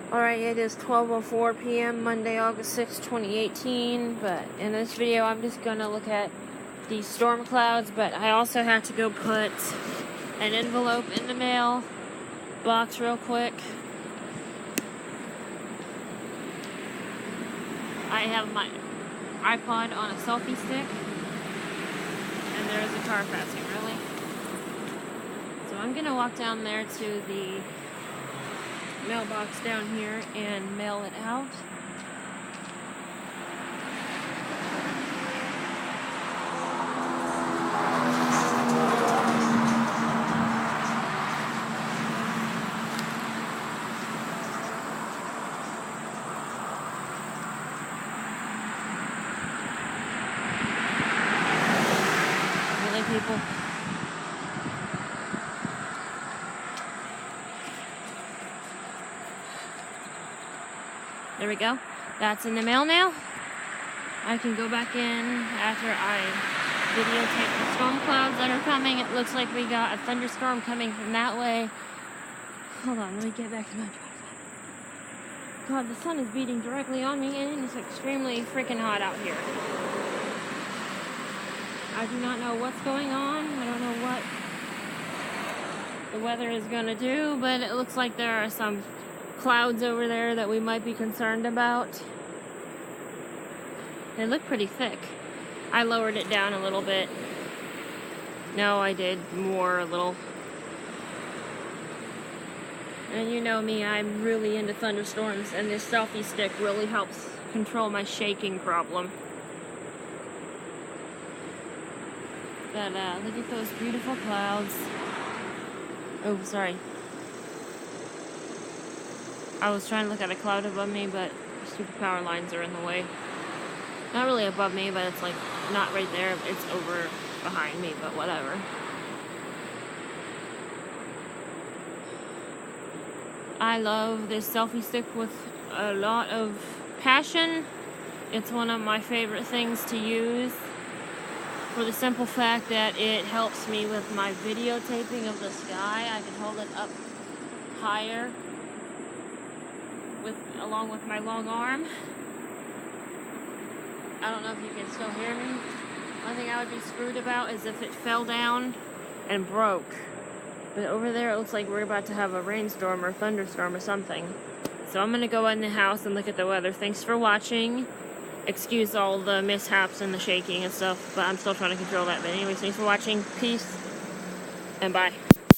Alright, it is 12:04 p.m. Monday, August 6, 2018, but in this video I'm just going to look at these storm clouds, but I also have to go put an envelope in the mail box real quick. I have my iPod on a selfie stick, and there's a car passing, really. So I'm going to walk down there to the mailbox down here and mail it out. Really, people? There we go. That's in the mail now. I can go back in after I videotape the storm clouds that are coming. It looks like we got a thunderstorm coming from that way. Hold on, let me get back to my tripod. God, the sun is beating directly on me, and it's extremely freaking hot out here. I do not know what's going on. I don't know what the weather is going to do, but it looks like there are some clouds over there that we might be concerned about. They look pretty thick. I lowered it down a little bit. No, I did more a little. And you know me, I'm really into thunderstorms, and this selfie stick really helps control my shaking problem. But look at those beautiful clouds. Oh, sorry. I was trying to look at a cloud above me, but stupid power lines are in the way. Not really above me, but it's like not right there. It's over behind me, but whatever. I love this selfie stick with a lot of passion. It's one of my favorite things to use for the simple fact that it helps me with my videotaping of the sky. I can hold it up higher along with my long arm. I don't know if you can still hear me. One thing I would be screwed about is if it fell down and broke. But over there it looks like we're about to have a rainstorm or thunderstorm or something. So I'm going to go in the house and look at the weather. Thanks for watching. Excuse all the mishaps and the shaking and stuff, but I'm still trying to control that. But anyways, thanks for watching. Peace and bye.